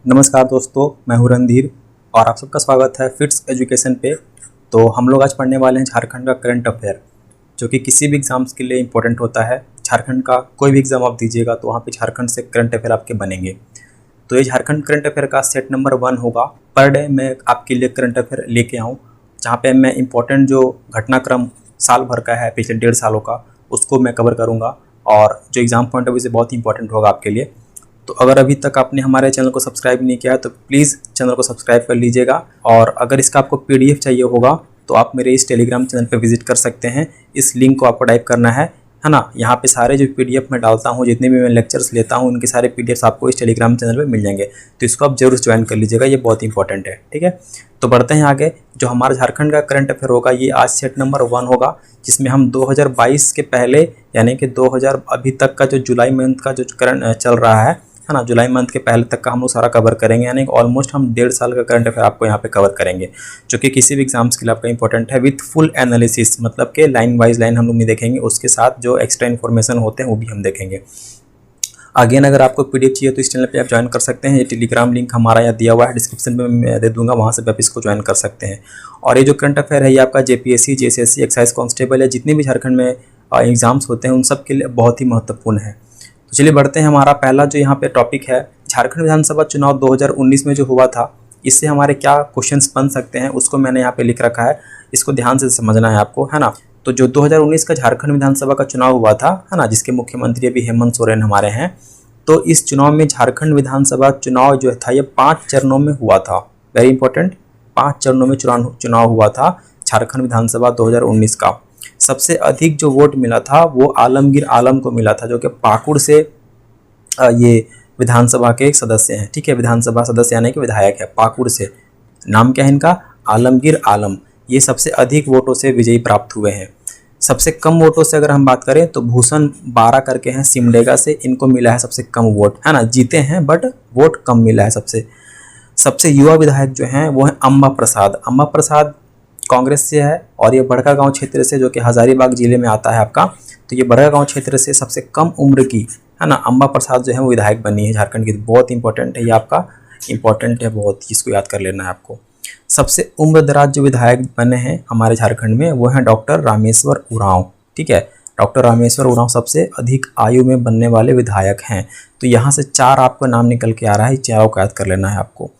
नमस्कार दोस्तों, मैं हूं रणधीर और आप सबका स्वागत है फिट्स एजुकेशन पे। तो हम लोग आज पढ़ने वाले हैं झारखंड का करंट अफेयर, जो कि किसी भी एग्ज़ाम्स के लिए इंपॉर्टेंट होता है। झारखंड का कोई भी एग्ज़ाम आप दीजिएगा तो वहाँ पे झारखंड से करंट अफेयर आपके बनेंगे। तो ये झारखंड करंट अफेयर का सेट नंबर 1 होगा। पर डे मैं आपके लिए करंट अफेयर लेके आऊँ, जहाँ पे मैं इंपॉर्टेंट जो घटनाक्रम साल भर का है, पिछले 1.5 सालों का, उसको मैं कवर करूँगा और जो एग्ज़ाम पॉइंट ऑफ व्यू से बहुत इंपॉर्टेंट होगा आपके लिए। तो अगर अभी तक आपने हमारे चैनल को सब्सक्राइब नहीं किया है तो प्लीज़ चैनल को सब्सक्राइब कर लीजिएगा। और अगर इसका आपको पीडीएफ चाहिए होगा तो आप मेरे इस टेलीग्राम चैनल पे विजिट कर सकते हैं। इस लिंक को आपको टाइप करना है ना। यहाँ पे सारे जो पीडीएफ मैं डालता हूँ, जितने भी मैं लेक्चर्स लेता हूँ, उनके सारे पीडीएफ्स आपको इस टेलीग्राम चैनल पे मिल जाएंगे। तो इसको आप जरूर ज्वाइन कर लीजिएगा, ये बहुत इंपॉर्टेंट है। ठीक है, तो बढ़ते हैं आगे। जो हमारा झारखंड का करंट अफेयर होगा ये आज सेट नंबर 1 होगा, जिसमें हम 2022 के पहले यानी कि 2000 अभी तक का जो जुलाई मंथ का जो करंट चल रहा है ना, जुलाई मंथ के पहले तक का हम लोग सारा कवर करेंगे। यानी कि ऑलमोस्ट हम 1.5 साल का करंट अफेयर आपको यहाँ पे कवर करेंगे, जो कि किसी भी एग्जाम्स के लिए आपका इंपॉर्टेंट है, विथ फुल एनालिसिस। मतलब कि लाइन वाइज लाइन हम लोग नहीं देखेंगे, उसके साथ जो एक्स्ट्रा इन्फॉर्मेशन होते हैं वो भी हम देखेंगे। अगेन अगर आपको पीडीएफ चाहिए तो इस चैनल पे आप ज्वाइन कर सकते हैं। ये टेलीग्राम लिंक हमारा यहाँ दिया हुआ है, डिस्क्रिप्शन में मैं दे दूंगा, वहाँ से भी आप इसको ज्वाइन कर सकते हैं। और ये जो करंट अफेयर है ये आपका जेपीएससी, जेएसएससी, एक्साइज कांस्टेबल या जितने भी झारखंड में एग्जाम्स होते हैं उन सब के लिए बहुत ही महत्वपूर्ण है। तो चलिए बढ़ते हैं। हमारा पहला जो यहाँ पे टॉपिक है, झारखंड विधानसभा चुनाव 2019 में जो हुआ था, इससे हमारे क्या क्वेश्चंस बन सकते हैं उसको मैंने यहाँ पे लिख रखा है। इसको ध्यान से समझना है आपको, है ना। तो जो 2019 का झारखंड विधानसभा का चुनाव हुआ था, है ना, जिसके मुख्यमंत्री अभी हेमंत सोरेन हमारे हैं, तो इस चुनाव में झारखंड विधानसभा चुनाव जो था ये 5 चरणों में हुआ था। वेरी इंपॉर्टेंट, 5 चरणों में चुनाव हुआ था झारखंड विधानसभा 2019 का। सबसे अधिक जो वोट मिला था वो आलमगीर आलम को मिला था, जो कि पाकुड़ से ये विधानसभा के एक सदस्य हैं। ठीक है, विधानसभा सदस्य यानी कि विधायक है, पाकुड़ से। नाम क्या है इनका? आलमगीर आलम। ये सबसे अधिक वोटों से विजयी प्राप्त हुए हैं। सबसे कम वोटों से अगर हम बात करें तो भूषण 12 करके हैं सिमडेगा से, इनको मिला है सबसे कम वोट, है ना। जीते हैं बट वोट कम मिला है सबसे युवा विधायक जो हैं वो है अम्बा प्रसाद। अम्बा प्रसाद कांग्रेस से है और ये बड़कागांव क्षेत्र से, जो कि हजारीबाग जिले में आता है आपका। तो ये बड़कागांव क्षेत्र से सबसे कम उम्र की, है ना, अम्बा प्रसाद जो है वो विधायक बनी है झारखंड की। बहुत इंपॉर्टेंट है ये, आपका इंपॉर्टेंट है बहुत, इसको याद कर लेना है आपको। सबसे उम्र दराज जो विधायक बने हैं हमारे झारखंड में वो हैं डॉक्टर रामेश्वर उरांव। ठीक है, डॉक्टर रामेश्वर उरांव सबसे अधिक आयु में बनने वाले विधायक हैं। तो यहाँ से 4 आपको नाम निकल के आ रहा है, चारों को याद कर लेना है आपको।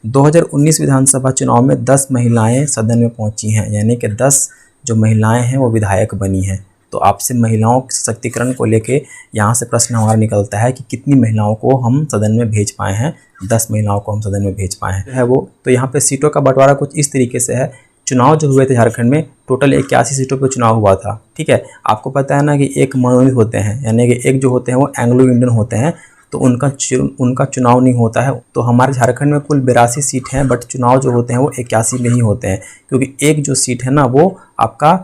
2019 विधानसभा चुनाव में 10 महिलाएं सदन में पहुंची हैं, यानी कि 10 जो महिलाएं हैं वो विधायक बनी हैं। तो आपसे महिलाओं के सशक्तिकरण को लेके यहाँ से प्रश्न हमारा निकलता है कि कितनी महिलाओं को हम सदन में भेज पाए हैं। 10 महिलाओं को हम सदन में भेज पाए हैं, है वो। तो यहाँ पे सीटों का बंटवारा कुछ इस तरीके से है। चुनाव जो हुए थे झारखंड में, टोटल 81 सीटों पर चुनाव हुआ था। ठीक है, आपको पता है ना कि एक मनोनीत होते हैं, यानी कि एक जो होते हैं वो एंग्लो इंडियन होते हैं, तो उनका चुनाव नहीं होता है। तो हमारे झारखंड में कुल 82 सीट हैं, बट चुनाव जो होते हैं वो 81 में ही होते हैं, क्योंकि एक जो सीट है ना वो आपका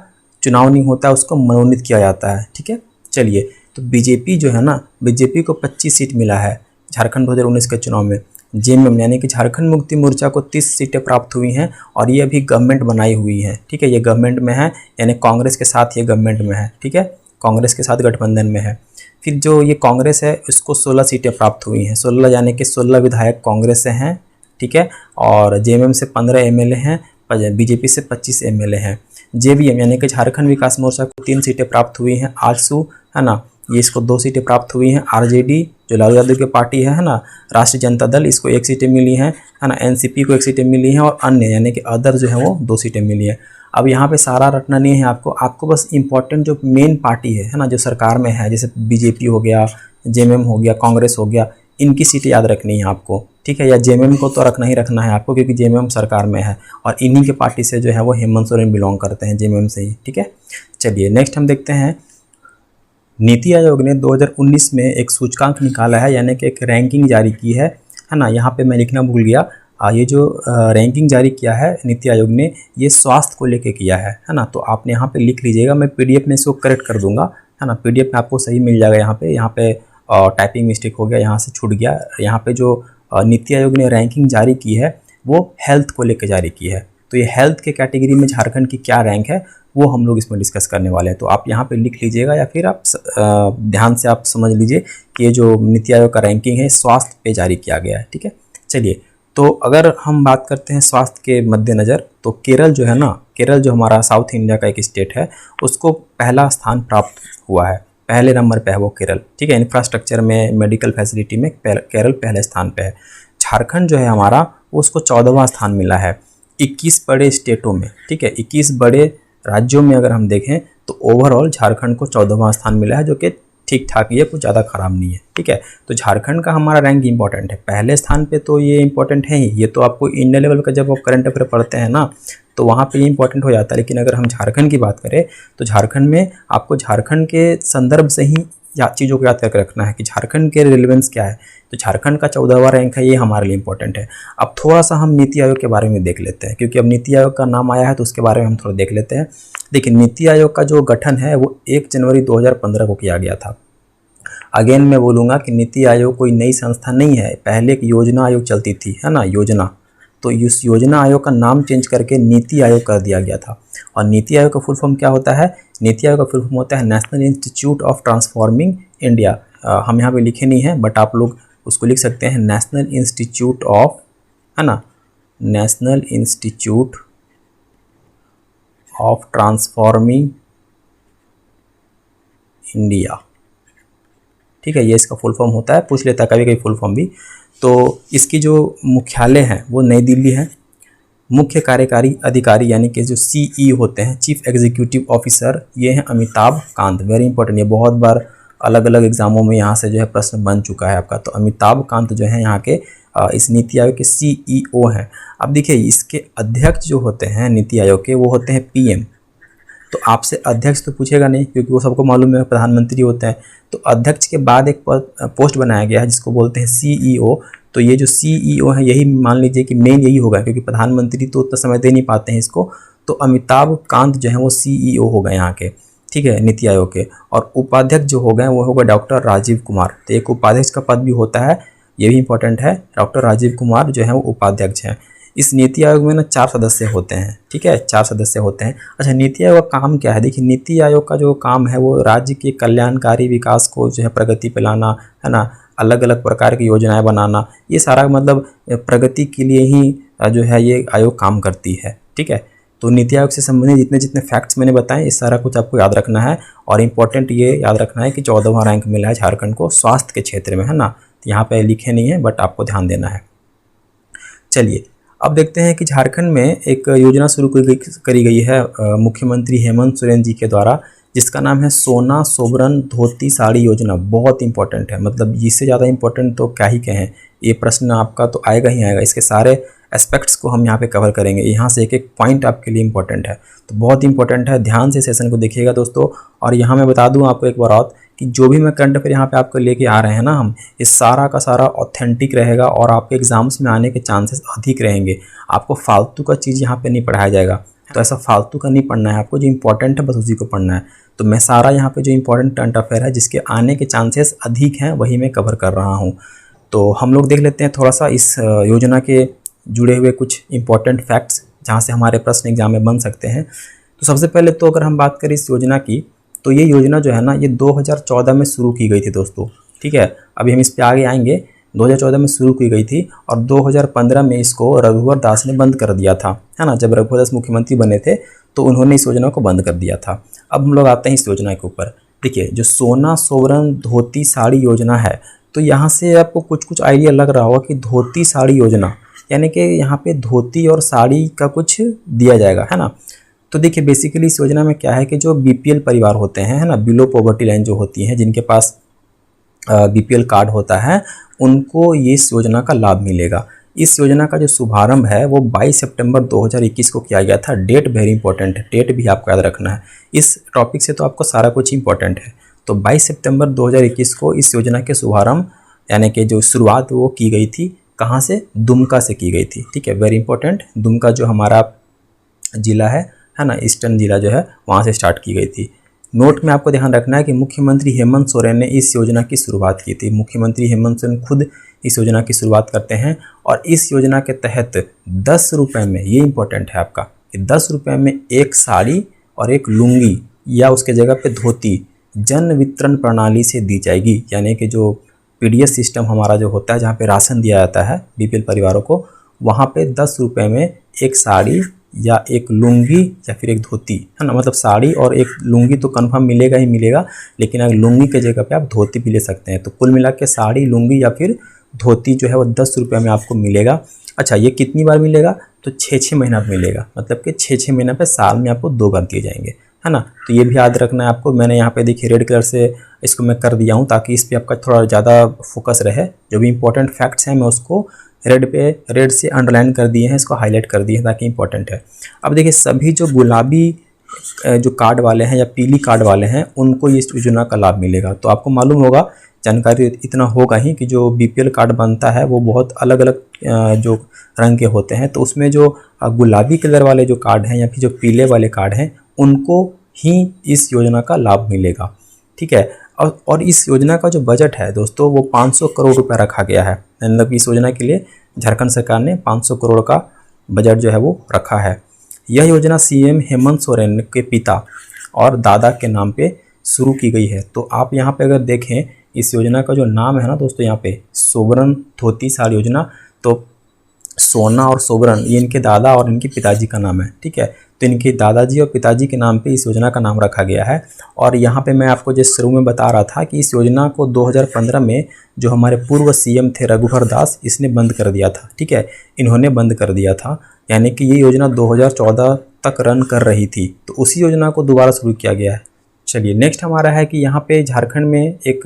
चुनाव नहीं होता है, उसको मनोनीत किया जाता है। ठीक है, चलिए। तो बीजेपी जो है ना, बीजेपी को 25 सीट मिला है झारखंड 2019 के चुनाव में। जेएमएम यानी कि झारखंड मुक्ति मोर्चा को 30 सीटें प्राप्त हुई हैं और ये अभी गवर्नमेंट बनाई हुई है। ठीक है, ये गवर्नमेंट में है, यानी कांग्रेस के साथ ये गवर्नमेंट में है। ठीक है, कांग्रेस के साथ गठबंधन में है। फिर जो ये कांग्रेस है इसको 16 सीटें प्राप्त हुई हैं, 16 यानी कि 16 विधायक कांग्रेस से हैं। ठीक है, और जेएमएम से 15 एमएलए हैं, बीजेपी से 25 एमएलए हैं। जेवीएम यानी कि झारखंड विकास मोर्चा को 3 सीटें प्राप्त हुई हैं, आजसू, है ना, ये इसको 2 सीटें प्राप्त हुई हैं। आरजेडी जो लालू यादव की पार्टी है ना, राष्ट्रीय जनता दल, इसको 1 सीटें मिली हैं, है ना। एनसीपी को 1 सीटें मिली हैं और अन्य यानी कि अदर जो है वो 2 सीटें मिली हैं। अब यहाँ पे सारा रटना नहीं है आपको बस इंपॉर्टेंट जो मेन पार्टी है ना, जो सरकार में है, जैसे बीजेपी हो गया, जेएमएम हो गया, कांग्रेस हो गया, इनकी सीटें याद रखनी है आपको। ठीक है, या जेएमएम को तो रखना ही रखना है आपको, क्योंकि जेएमएम सरकार में है और इन्हीं के पार्टी से जो है वो हेमंत सोरेन बिलोंग करते हैं, जेएमएम से ही। ठीक है, चलिए नेक्स्ट हम देखते हैं। नीति आयोग ने 2019 में एक सूचकांक निकाला है, यानी कि एक रैंकिंग जारी की है ना। यहाँ पे मैं लिखना भूल गया, ये जो रैंकिंग जारी किया है नीति आयोग ने, ये स्वास्थ्य को लेके किया है ना। तो आपने यहाँ पे लिख लीजिएगा, मैं पीडीएफ में इसको करेक्ट कर दूंगा, है ना। पीडीएफ में आपको सही मिल जाएगा। यहाँ पे टाइपिंग मिस्टेक हो गया, यहाँ से छूट गया। यहाँ पे जो नीति आयोग ने रैंकिंग जारी की है वो हेल्थ को लेकर जारी की है। तो ये हेल्थ के कैटेगरी में झारखंड की क्या रैंक है वो हम लोग इसमें डिस्कस करने वाले हैं। तो आप यहाँ पे लिख लीजिएगा या फिर आप ध्यान से आप समझ लीजिए कि ये जो नीति आयोग का रैंकिंग है स्वास्थ्य पे जारी किया गया है। ठीक है, चलिए, तो अगर हम बात करते हैं स्वास्थ्य के मद्देनज़र, तो केरल जो है ना, केरल जो हमारा साउथ इंडिया का एक स्टेट है, उसको पहला स्थान प्राप्त हुआ है, पहले नंबर पे है वो केरल। ठीक है, इंफ्रास्ट्रक्चर में, मेडिकल फैसिलिटी में केरल पहले स्थान पे है। झारखंड जो है हमारा, उसको 14वां स्थान मिला है 21 बड़े स्टेटों में। ठीक है, 21 बड़े राज्यों में अगर हम देखें तो ओवरऑल झारखंड को 14वां स्थान मिला है, जो कि ठीक ठाक ही है, कुछ ज़्यादा ख़राब नहीं है। ठीक है, तो झारखंड का हमारा रैंक इंपॉर्टेंट है, पहले स्थान पे तो ये इंपॉर्टेंट है ही। ये तो आपको इंडिया लेवल का जब आप करंट अफेयर पढ़ते हैं ना, तो वहाँ पे ये इंपॉर्टेंट हो जाता है। लेकिन अगर हम झारखंड की बात करें तो झारखंड में आपको झारखंड के संदर्भ से ही चीज़ों को याद करके रखना है कि झारखंड के रिलेवेंस क्या है। तो झारखंड का 14वां रैंक है, ये हमारे लिए इंपॉर्टेंट है। अब थोड़ा सा हम नीति आयोग के बारे में देख लेते हैं, क्योंकि अब नीति आयोग का नाम आया है तो उसके बारे में हम थोड़ा देख लेते हैं। देखिए, नीति आयोग का जो गठन है वो 1 जनवरी 2015 को किया गया था। अगेन मैं बोलूँगा कि नीति आयोग कोई नई संस्था नहीं है, पहले एक योजना आयोग चलती थी, है ना, योजना। तो इस योजना आयोग का नाम चेंज करके नीति आयोग कर दिया गया था। और नीति आयोग का फुल फॉर्म क्या होता है? नीति आयोग का फुल फॉर्म होता है national institute of transforming India. हम यहाँ पे लिखे नहीं हैं, बट आप लोग उसको लिख सकते हैं नेशनल इंस्टीट्यूट ऑफ, है ना, national institute of transforming India. ठीक है, ये इसका फुल फॉर्म होता है, पूछ लेता है कभी कभी फुल फॉर्म भी। तो इसकी जो मुख्यालय है वो नई दिल्ली है। मुख्य कार्यकारी अधिकारी यानी कि जो CEO होते हैं, चीफ एग्जीक्यूटिव ऑफिसर, ये हैं अमिताभ कांत। वेरी इंपॉर्टेंट, ये बहुत बार अलग अलग एग्जामों में यहाँ से जो है प्रश्न बन चुका है आपका। तो अमिताभ कांत जो है यहाँ के इस नीति आयोग के CEO हैं। अब देखिए, इसके अध्यक्ष जो होते हैं नीति आयोग के, वो होते हैं PM। तो आपसे अध्यक्ष तो पूछेगा नहीं, क्योंकि वो सबको मालूम है प्रधानमंत्री होते हैं। तो अध्यक्ष के बाद एक पोस्ट बनाया गया है जिसको बोलते हैं CEO। तो ये जो CEO है, यही मान लीजिए कि मेन यही होगा, क्योंकि प्रधानमंत्री तो उतना समय दे नहीं पाते हैं इसको। तो अमिताभ कांत जो है वो CEO हो गए यहाँ के, ठीक है, नीति आयोग के। और उपाध्यक्ष जो हो गए वो होगा डॉक्टर राजीव कुमार। तो एक उपाध्यक्ष का पद भी होता है, ये भी इंपॉर्टेंट है। डॉक्टर राजीव कुमार जो है वो उपाध्यक्ष हैं। इस नीति आयोग में ना 4 सदस्य होते हैं। ठीक है, 4 सदस्य होते हैं। अच्छा, नीति आयोग का काम क्या है? देखिए, नीति आयोग का जो काम है वो राज्य के कल्याणकारी विकास को जो है प्रगति पे लाना, है ना, अलग अलग प्रकार की योजनाएं बनाना, ये सारा मतलब प्रगति के लिए ही जो है ये आयोग काम करती है। ठीक है, तो नीति आयोग से संबंधित जितने जितने फैक्ट्स मैंने बताए, ये सारा कुछ आपको याद रखना है। और इम्पोर्टेंट ये याद रखना है कि 14वां रैंक मिला है झारखंड को स्वास्थ्य के क्षेत्र में, है ना। तो यहाँ पे लिखे नहीं है, बट आपको ध्यान देना है। चलिए, अब देखते हैं कि झारखंड में एक योजना शुरू करी गई है मुख्यमंत्री हेमंत सोरेन जी के द्वारा, जिसका नाम है सोना सोबरन धोती साड़ी योजना। बहुत इंपॉर्टेंट है, मतलब इससे ज़्यादा इंपॉर्टेंट तो क्या ही कहें। ये प्रश्न आपका तो आएगा ही आएगा। इसके सारे एस्पेक्ट्स को हम यहाँ पे कवर करेंगे। यहाँ से एक एक पॉइंट आपके लिए इंपॉर्टेंट है, तो बहुत इंपॉर्टेंट है। ध्यान से सेशन को देखिएगा दोस्तों। और यहाँ मैं बता दूँ आपको एक बार और कि जो भी मैं करंट अफेयर यहाँ पे आपको लेके आ रहे हैं ना हम, ये सारा का सारा ऑथेंटिक रहेगा और आपके एग्जाम्स में आने के चांसेस अधिक रहेंगे। आपको फालतू का चीज़ यहाँ पे नहीं पढ़ाया जाएगा, तो ऐसा फालतू का नहीं पढ़ना है आपको। जो इंपॉर्टेंट है बस उसी को पढ़ना है। तो मैं सारा यहाँ पे जो इंपॉर्टेंट करंट अफेयर है जिसके आने के चांसेस अधिक हैं, वही मैं कवर कर रहा हूँ। तो हम लोग देख लेते हैं थोड़ा सा इस योजना के जुड़े हुए कुछ इंपॉर्टेंट फैक्ट्स, जहाँ से हमारे प्रश्न एग्जाम में बन सकते हैं। तो सबसे पहले तो अगर हम बात करें इस योजना की, तो ये योजना जो है ना, ये 2014 में शुरू की गई थी दोस्तों। ठीक है, अभी हम इस पे आगे आएंगे। 2014 में शुरू की गई थी और 2015 में इसको रघुवर दास ने बंद कर दिया था, है ना। जब रघुवर दास मुख्यमंत्री बने थे तो उन्होंने इस योजना को बंद कर दिया था। अब हम लोग आते हैं इस योजना के ऊपर। देखिए, जो सोना सोबरन धोती साड़ी योजना है, तो यहाँ से आपको कुछ कुछ आइडिया लग रहा होगा कि धोती साड़ी योजना यानी कि यहाँ पे धोती और साड़ी का कुछ दिया जाएगा, है ना। तो देखिए, बेसिकली इस योजना में क्या है कि जो BPL परिवार होते हैं, है ना, बिलो पॉवर्टी लाइन जो होती हैं, जिनके पास BPL कार्ड होता है, उनको ये इस योजना का लाभ मिलेगा। इस योजना का जो शुभारंभ है वो 22 सितंबर 2021 को किया गया था। डेट वेरी इंपॉर्टेंट है, डेट भी आपको याद रखना है। इस टॉपिक से तो आपको सारा कुछ इंपॉर्टेंट है। तो 22 सितंबर 2021 को इस योजना के शुभारंभ यानी कि जो शुरुआत वो की गई थी, कहाँ से? दुमका से की गई थी। ठीक है, वेरी इंपॉर्टेंट। दुमका जो हमारा ज़िला है ना, ईस्टर्न जिला जो है, वहाँ से स्टार्ट की गई थी। नोट में आपको ध्यान रखना है कि मुख्यमंत्री हेमंत सोरेन ने इस योजना की शुरुआत की थी। मुख्यमंत्री हेमंत सोरेन खुद इस योजना की शुरुआत करते हैं। और इस योजना के तहत 10 रुपये में, ये इंपॉर्टेंट है आपका, कि 10 रुपये में एक साड़ी और एक लुंगी या उसके जगह पे धोती जन वितरण प्रणाली से दी जाएगी। यानी कि जो पीडीएस सिस्टम हमारा जो होता है, जहाँ पे राशन दिया जाता है बीपीएल परिवारों को, वहाँ पे 10 रुपये में एक साड़ी या एक लुंगी या फिर एक धोती, है ना, मतलब साड़ी और एक लुंगी तो कंफर्म मिलेगा ही मिलेगा, लेकिन अगर लुंगी के जगह पे आप धोती भी ले सकते हैं। तो कुल मिला के साड़ी, लुंगी या फिर धोती जो है वो 10 रुपये में आपको मिलेगा। अच्छा, ये कितनी बार मिलेगा? तो 6-6 महीना पर मिलेगा, मतलब कि 6-6 महीना पे साल में आपको 2 बार दिए जाएंगे, है ना। तो ये भी याद रखना है आपको। मैंने यहाँ पे देखिए रेड कलर से इसको मैं कर दिया हूँ ताकि इस पर आपका थोड़ा ज़्यादा फोकस रहे। जो भी इंपॉर्टेंट फैक्ट्स हैं मैं उसको रेड से अंडरलाइन कर दिए हैं, इसको हाईलाइट कर दिए हैं ताकि इंपॉर्टेंट है। अब देखिए सभी जो गुलाबी जो कार्ड वाले हैं या पीली कार्ड वाले हैं उनको इस योजना का लाभ मिलेगा। तो आपको मालूम होगा, जानकारी इतना होगा ही कि जो बीपीएल कार्ड बनता है वो बहुत अलग अलग जो रंग के होते हैं। तो उसमें जो गुलाबी कलर वाले जो कार्ड हैं या फिर जो पीले वाले कार्ड हैं उनको ही इस योजना का लाभ मिलेगा, ठीक है। और इस योजना का जो बजट है दोस्तों वो 500 करोड़ रुपया रखा गया है। मतलब इस योजना के लिए झारखंड सरकार ने 500 करोड़ का बजट जो है वो रखा है। यह योजना सीएम हेमंत सोरेन के पिता और दादा के नाम पे शुरू की गई है। तो आप यहाँ पे अगर देखें इस योजना का जो नाम है ना दोस्तों, यहाँ पे सोबरन धोती साड़ी योजना, तो सोना और सोबरन ये इनके दादा और इनके पिताजी का नाम है, ठीक है। तो इनके दादाजी और पिताजी के नाम पे इस योजना का नाम रखा गया है। और यहाँ पे मैं आपको जिस शुरू में बता रहा था कि इस योजना को 2015 में जो हमारे पूर्व सीएम थे रघुवर दास, इसने बंद कर दिया था, ठीक है, इन्होंने बंद कर दिया था। यानी कि ये योजना 2014 तक रन कर रही थी, तो उसी योजना को दोबारा शुरू किया गया है। चलिए नेक्स्ट हमारा है कि यहाँ पे झारखंड में एक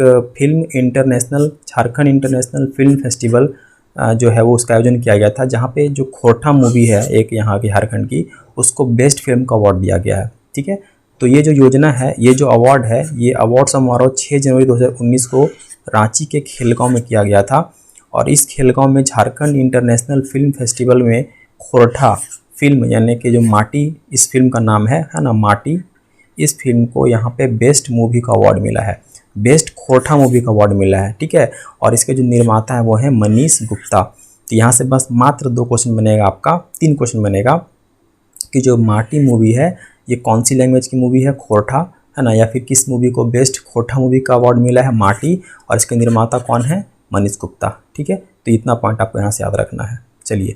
झारखंड इंटरनेशनल फिल्म फेस्टिवल जो है वो उसका आयोजन किया गया था, जहाँ पे जो खोरठा मूवी है एक यहाँ की झारखंड की, उसको बेस्ट फिल्म का अवार्ड दिया गया है, ठीक है। तो ये जो योजना है, ये जो अवार्ड है, ये अवार्ड समारोह 6 जनवरी 2019 को रांची के खेलगांव में किया गया था। और इस खेलगांव में झारखंड इंटरनेशनल फिल्म फेस्टिवल में खोरठा फिल्म यानी कि जो माटी इस फिल्म का नाम है ना, माटी, इस फिल्म को यहाँ पे बेस्ट मूवी का अवार्ड मिला है, बेस्ट खोरठा मूवी का अवार्ड मिला है, ठीक है। और इसके जो निर्माता है वो है मनीष गुप्ता। तो यहाँ से बस मात्र 2 क्वेश्चन बनेगा आपका, 3 क्वेश्चन बनेगा कि जो माटी मूवी है ये कौन सी लैंग्वेज की मूवी है, खोरठा, है ना, या फिर किस मूवी को बेस्ट खोरठा मूवी का अवार्ड मिला है, माटी, और इसके निर्माता कौन है, मनीष गुप्ता, ठीक है। तो इतना पॉइंट आपको यहाँ से याद रखना है। चलिए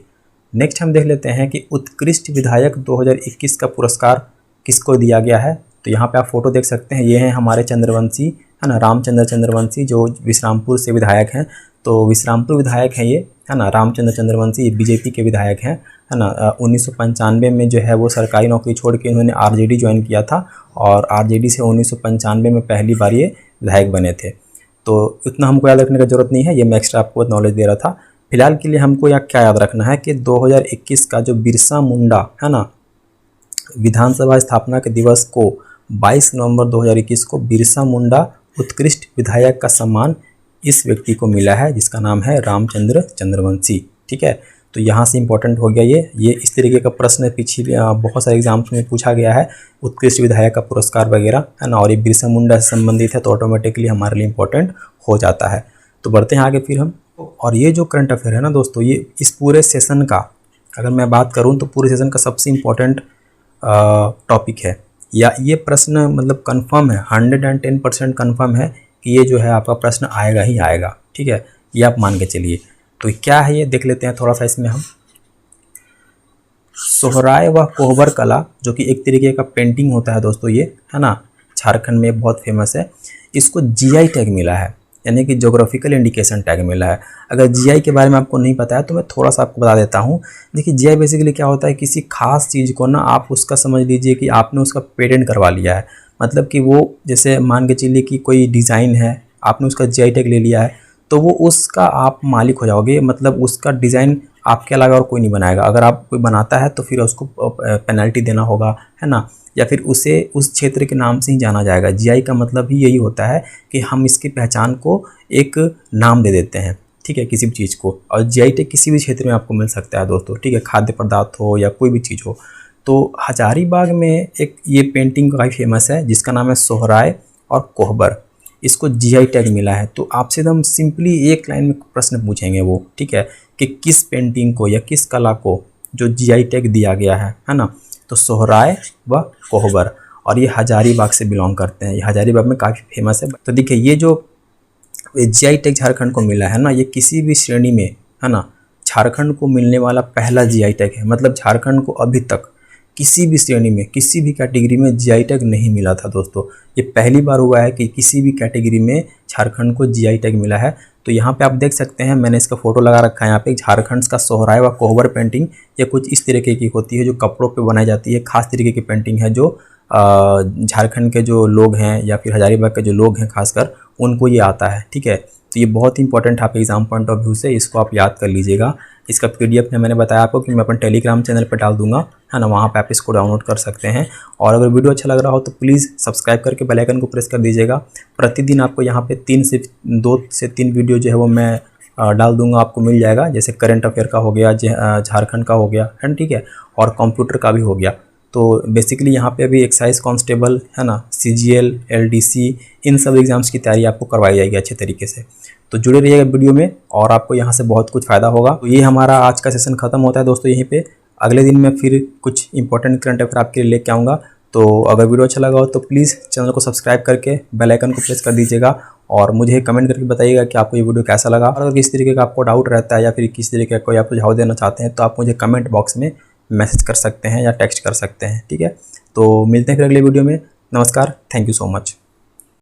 नेक्स्ट हम देख लेते हैं कि उत्कृष्ट विधायक 2021 का पुरस्कार किसको दिया गया है। तो यहाँ पे आप फोटो देख सकते हैं, ये हैं हमारे चंद्रवंशी, है ना, रामचंद्र चंद्रवंशी, जो विश्रामपुर से विधायक हैं। तो विश्रामपुर विधायक हैं ये, है ना, रामचंद्र चंद्रवंशी, ये बीजेपी के विधायक हैं, है ना। 1995 में जो है वो सरकारी नौकरी छोड़ के इन्होंने आरजेडी ज्वाइन किया था, और आरजेडी से 1995 में पहली बार ये विधायक बने थे। तो इतना हमको याद रखने की ज़रूरत नहीं है, ये मैं एक्स्ट्रा आपको नॉलेज दे रहा था। फिलहाल के लिए हमको यहाँ क्या याद रखना है कि 2021 का जो बिरसा मुंडा, है ना, विधानसभा स्थापना के दिवस को 22 नवंबर 2021 को बिरसा मुंडा उत्कृष्ट विधायक का सम्मान इस व्यक्ति को मिला है, जिसका नाम है रामचंद्र चंद्रवंशी, ठीक है। तो यहाँ से इंपॉर्टेंट हो गया ये इस तरीके का प्रश्न पिछले बहुत सारे एग्जाम्स में पूछा गया है, उत्कृष्ट विधायक का पुरस्कार वगैरह, है ना, और ये बिरसा मुंडा से संबंधित है तो ऑटोमेटिकली हमारे लिए इंपॉर्टेंट हो जाता है। तो बढ़ते हैं आगे फिर हम। और ये जो करंट अफेयर है ना दोस्तों, ये इस पूरे सेशन का अगर मैं बात करूँ तो पूरे सेशन का सबसे इम्पोर्टेंट टॉपिक है, या ये प्रश्न मतलब कंफर्म है, 110% कंफर्म है कि ये जो है आपका प्रश्न आएगा ही आएगा, ठीक है, ये आप मान के चलिए। तो क्या है ये देख लेते हैं थोड़ा सा इसमें हम। सोहराय व कोहबर कला, जो कि एक तरीके का पेंटिंग होता है दोस्तों, ये है ना, झारखंड में बहुत फेमस है। इसको जीआई टैग मिला है, यानी कि ज्योग्राफिकल इंडिकेशन टैग मिला है। अगर जीआई के बारे में आपको नहीं पता है तो मैं थोड़ा सा आपको बता देता हूँ। देखिए जीआई बेसिकली क्या होता है, किसी खास चीज़ को ना आप उसका समझ लीजिए कि आपने उसका पेटेंट करवा लिया है। मतलब कि वो जैसे मान के चलिए कि कोई डिज़ाइन है, आपने उसका जीआई टैग ले लिया है, तो वो उसका आप मालिक हो जाओगे। मतलब उसका डिज़ाइन आपके अलावा और कोई नहीं बनाएगा। अगर आप कोई बनाता है तो फिर उसको पेनल्टी देना होगा, है ना, या फिर उसे उस क्षेत्र के नाम से ही जाना जाएगा। जीआई का मतलब ही यही होता है कि हम इसकी पहचान को एक नाम दे देते हैं, ठीक है, किसी भी चीज़ को। और जीआई टैग किसी भी क्षेत्र में आपको मिल सकता है दोस्तों, ठीक है, खाद्य पदार्थ हो या कोई भी चीज़ हो। तो हजारीबाग में एक ये पेंटिंग काफ़ी फेमस है जिसका नाम है सोहराय और कोहबर, इसको जीआई टैग मिला है। तो आपसे एकदम सिंपली एक लाइन में प्रश्न पूछेंगे वो, ठीक है, कि किस पेंटिंग को या किस कला को जो जीआई टैग दिया गया है ना। तो सोहराय व कोहबर, और ये हजारीबाग से बिलोंग करते हैं, ये हजारीबाग में काफ़ी फेमस है। तो देखिए ये जो जीआई टैग झारखंड को मिला है ना, ये किसी भी श्रेणी में, है ना, झारखंड को मिलने वाला पहला जीआई टैग है। मतलब झारखंड को अभी तक किसी भी श्रेणी में, किसी भी कैटेगरी में जीआई टैग नहीं मिला था दोस्तों। ये पहली बार हुआ है कि किसी भी कैटेगरी में झारखंड को जीआई टैग मिला है। तो यहाँ पे आप देख सकते हैं, मैंने इसका फोटो लगा रखा है यहाँ पे, झारखंड का सोहराय व कोहबर पेंटिंग। ये कुछ इस तरीके की होती है जो कपड़ों पे बनाई जाती है, खास तरीके की पेंटिंग है जो झारखंड के जो लोग हैं या फिर हजारीबाग के जो लोग हैं खासकर, उनको ये आता है। ठीक है, तो ये बहुत ही इंपॉर्टेंट आप एग्जाम पॉइंट ऑफ व्यू से इसको आप याद कर लीजिएगा। इसका पीडीएफ में मैंने बताया आपको कि मैं अपन टेलीग्राम चैनल पर डाल दूंगा, है ना, वहाँ पे आप इसको डाउनलोड कर सकते हैं। और अगर वीडियो अच्छा लग रहा हो तो प्लीज़ सब्सक्राइब करके बेल आइकन को प्रेस कर दीजिएगा। प्रतिदिन आपको यहाँ पे 2 से 3 वीडियो जो है वो मैं डाल दूंगा, आपको मिल जाएगा। जैसे करंट अफेयर का हो गया, झारखंड का हो गया है, ठीक है, और कंप्यूटर का भी हो गया। तो बेसिकली यहाँ पे अभी एक्साइज कांस्टेबल, है ना, सीजीएल, एलडीसी, इन सब एग्ज़ाम्स की तैयारी आपको करवाई जाएगी अच्छे तरीके से। तो जुड़े रहिएगा वीडियो में और आपको यहाँ से बहुत कुछ फ़ायदा होगा। तो ये हमारा आज का सेशन खत्म होता है दोस्तों यहीं पे। अगले दिन मैं फिर कुछ इंपॉर्टेंट करंट अफेयर आपके लिए लेके आऊँगा। तो अगर वीडियो अच्छा लगा हो तो प्लीज़ चैनल को सब्सक्राइब करके बेल आइकन को प्रेस कर दीजिएगा और मुझे कमेंट करके बताइएगा कि आपको ये वीडियो कैसा लगा। और अगर किस तरीके का आपको डाउट रहता है या फिर किस तरीके का कोई आप सुझाव देना चाहते हैं तो आप मुझे कमेंट बॉक्स में मैसेज कर सकते हैं या टेक्स्ट कर सकते हैं। ठीक है, तो मिलते हैं फिर अगले वीडियो में। नमस्कार, थैंक यू सो मच।